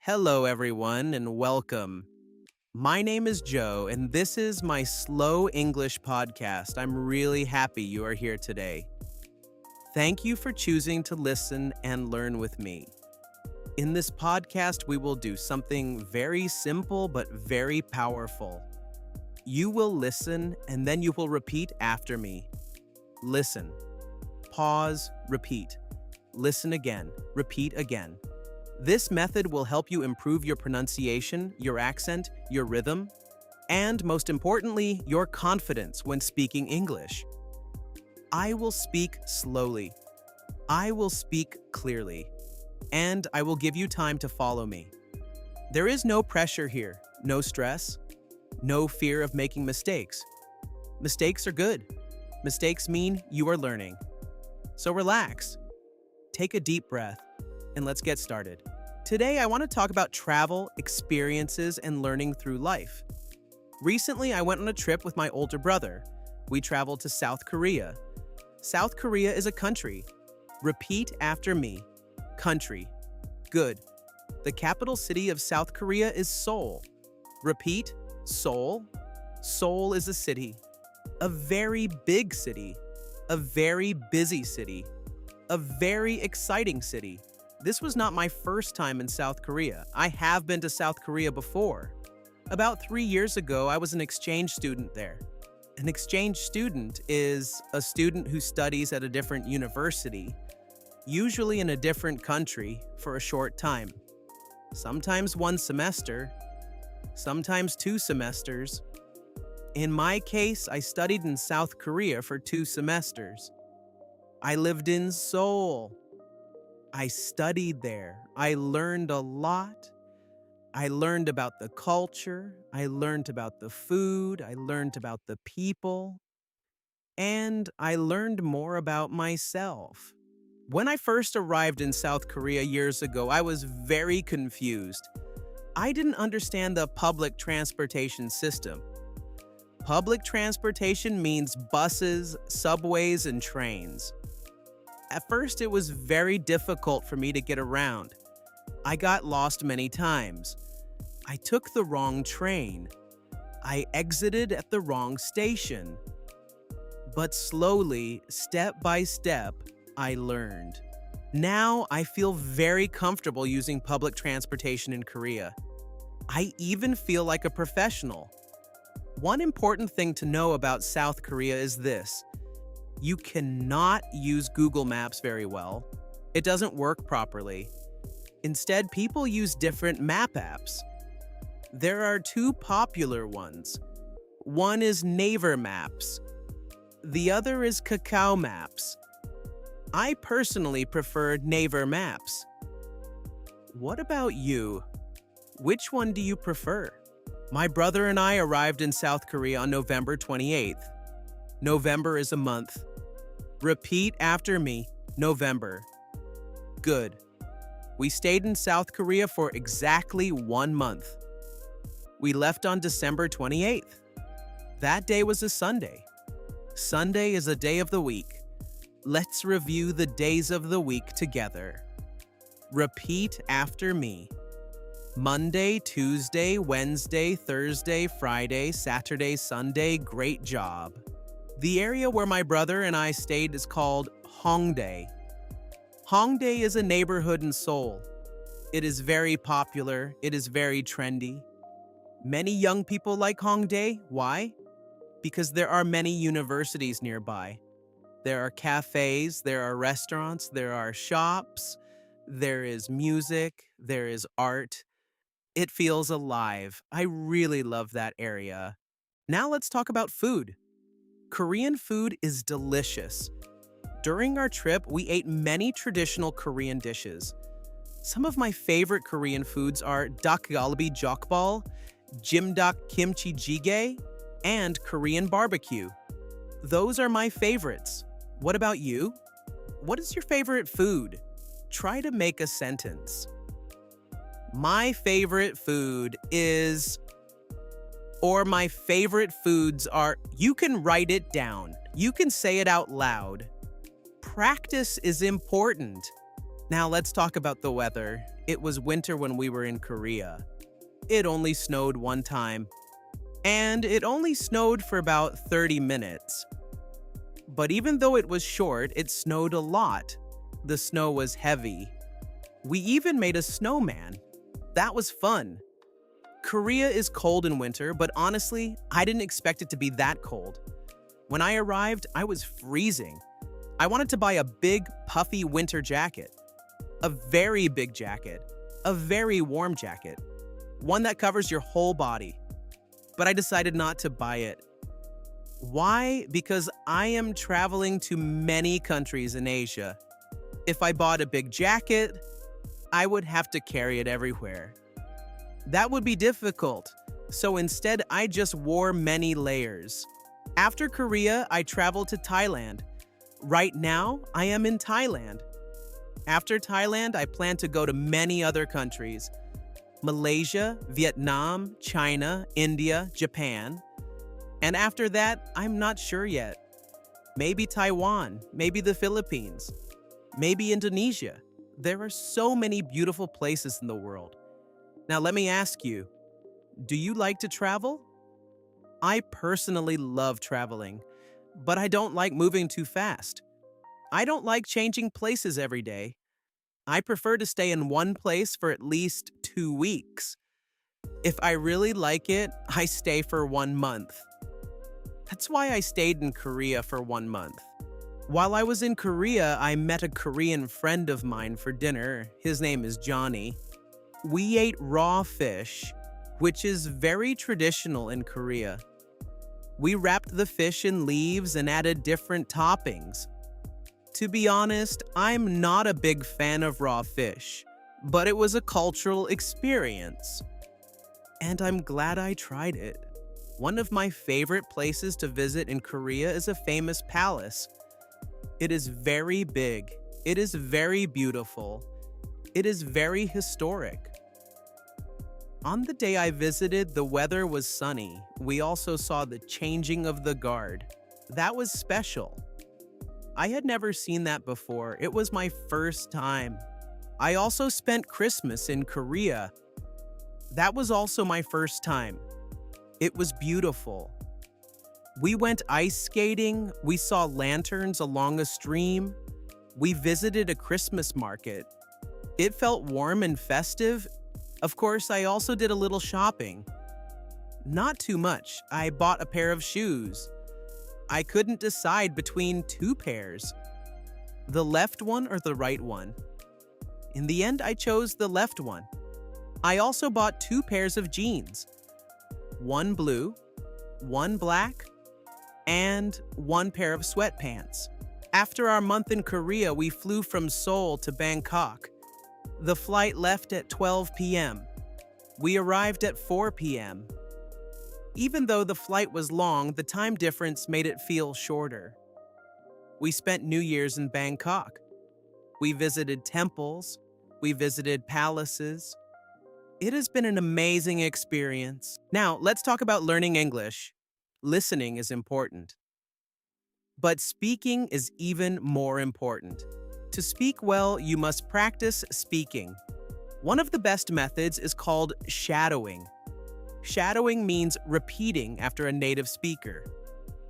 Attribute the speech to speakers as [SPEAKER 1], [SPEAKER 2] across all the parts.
[SPEAKER 1] Hello, everyone, and welcome. My name is Joe, and this is my Slow English podcast. I'm really happy you are here today. Thank you for choosing to listen and learn with me. In this podcast, we will do something very simple but very powerful. You will listen, and then you will repeat after me. Listen, pause, repeat. Listen again, repeat again. This method will help you improve your pronunciation, your accent, your rhythm, and most importantly, your confidence when speaking English. I will speak slowly. I will speak clearly. And I will give you time to follow me. There is no pressure here, no stress, no fear of making mistakes. Mistakes are good. Mistakes mean you are learning. So relax. Take a deep breath, and let's get started. Today, I want to talk about travel, experiences, and learning through life. Recently, I went on a trip with my older brother. We traveled to South Korea. South Korea is a country. Repeat after me. Country. Good. The capital city of South Korea is Seoul. Repeat, Seoul. Seoul is a city. A very big city. A very busy city. A very exciting city. This was not my first time in South Korea. I have been to South Korea before. About 3 years ago, I was an exchange student there. An exchange student is a student who studies at a different university, usually in a different country, for a short time. Sometimes 1 semester, sometimes 2 semesters. In my case, I studied in South Korea for 2 semesters. I lived in Seoul. I studied there. I learned a lot. I learned about the culture. I learned about the food. I learned about the people. And I learned more about myself. When I first arrived in South Korea years ago, I was very confused. I didn't understand the public transportation system. Public transportation means buses, subways, and trains. At first, it was very difficult for me to get around. I got lost many times. I took the wrong train. I exited at the wrong station. But slowly, step by step, I learned. Now, I feel very comfortable using public transportation in Korea. I even feel like a professional. One important thing to know about South Korea is this. You cannot use Google Maps very well. It doesn't work properly. Instead, people use different map apps. There are 2 popular ones. One is Naver Maps. The other is Kakao Maps. I personally prefer Naver Maps. What about you? Which one do you prefer? My brother and I arrived in South Korea on November 28th. November is a month. Repeat after me, November. Good. We stayed in South Korea for exactly 1 month. We left on December 28th. That day was a Sunday. Sunday is a day of the week. Let's review the days of the week together. Repeat after me. Monday, Tuesday, Wednesday, Thursday, Friday, Saturday, Sunday, great job. The area where my brother and I stayed is called Hongdae. Hongdae is a neighborhood in Seoul. It is very popular. It is very trendy. Many young people like Hongdae. Why? Because there are many universities nearby. There are cafes, there are restaurants, there are shops, there is music, there is art. It feels alive. I really love that area. Now let's talk about food. Korean food is delicious. During our trip, we ate many traditional Korean dishes. Some of my favorite Korean foods are dakgalbi jokbal, jimdak kimchi jjigae, and Korean barbecue. Those are my favorites. What about you? What is your favorite food? Try to make a sentence. My favorite food is... Or my favorite foods are... You can write it down. You can say it out loud. Practice is important. Now let's talk about the weather. It was winter when we were in Korea. It only snowed one time, and it only snowed for about 30 minutes. But even though it was short, it snowed a lot. The snow was heavy. We even made a snowman. That was fun. Korea is cold in winter, but honestly, I didn't expect it to be that cold. When I arrived, I was freezing. I wanted to buy a big, puffy winter jacket. A very big jacket. A very warm jacket. One that covers your whole body. But I decided not to buy it. Why? Because I am traveling to many countries in Asia. If I bought a big jacket, I would have to carry it everywhere. That would be difficult, so instead I just wore many layers. After Korea, I traveled to Thailand. Right now, I am in Thailand. After Thailand, I plan to go to many other countries. Malaysia, Vietnam, China, India, Japan. And after that, I'm not sure yet. Maybe Taiwan, maybe the Philippines, maybe Indonesia. There are so many beautiful places in the world. Now let me ask you, do you like to travel? I personally love traveling, but I don't like moving too fast. I don't like changing places every day. I prefer to stay in one place for at least 2 weeks. If I really like it, I stay for 1 month. That's why I stayed in Korea for 1 month. While I was in Korea, I met a Korean friend of mine for dinner. His name is Johnny. We ate raw fish, which is very traditional in Korea. We wrapped the fish in leaves and added different toppings. To be honest, I'm not a big fan of raw fish, but it was a cultural experience. And I'm glad I tried it. One of my favorite places to visit in Korea is a famous palace. It is very big. It is very beautiful. It is very historic. On the day I visited, the weather was sunny. We also saw the changing of the guard. That was special. I had never seen that before. It was my first time. I also spent Christmas in Korea. That was also my first time. It was beautiful. We went ice skating. We saw lanterns along a stream. We visited a Christmas market. It felt warm and festive. Of course, I also did a little shopping. Not too much. I bought a pair of shoes. I couldn't decide between 2 pairs. The left one or the right one. In the end, I chose the left one. I also bought 2 pairs of jeans. 1 blue, 1 black, and 1 pair of sweatpants. After our month in Korea, we flew from Seoul to Bangkok. The flight left at 12 p.m. We arrived at 4 p.m. Even though the flight was long, the time difference made it feel shorter. We spent New Year's in Bangkok. We visited temples. We visited palaces. It has been an amazing experience. Now, let's talk about learning English. Listening is important. But speaking is even more important. To speak well, you must practice speaking. One of the best methods is called shadowing. Shadowing means repeating after a native speaker.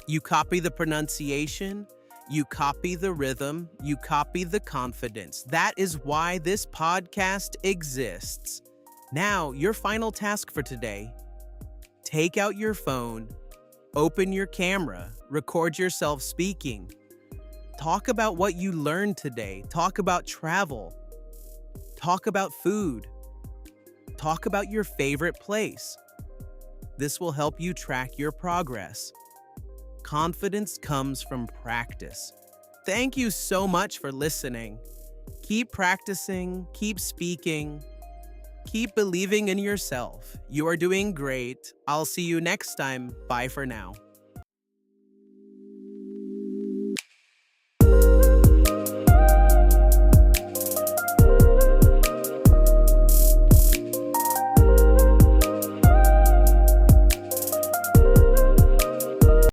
[SPEAKER 1] You copy the pronunciation, you copy the rhythm, you copy the confidence. That is why this podcast exists. Now, your final task for today. Take out your phone, open your camera, record yourself speaking. Talk about what you learned today. Talk about travel. Talk about food. Talk about your favorite place. This will help you track your progress. Confidence comes from practice. Thank you so much for listening. Keep practicing, keep speaking, keep believing in yourself. You are doing great. I'll see you next time. Bye for now.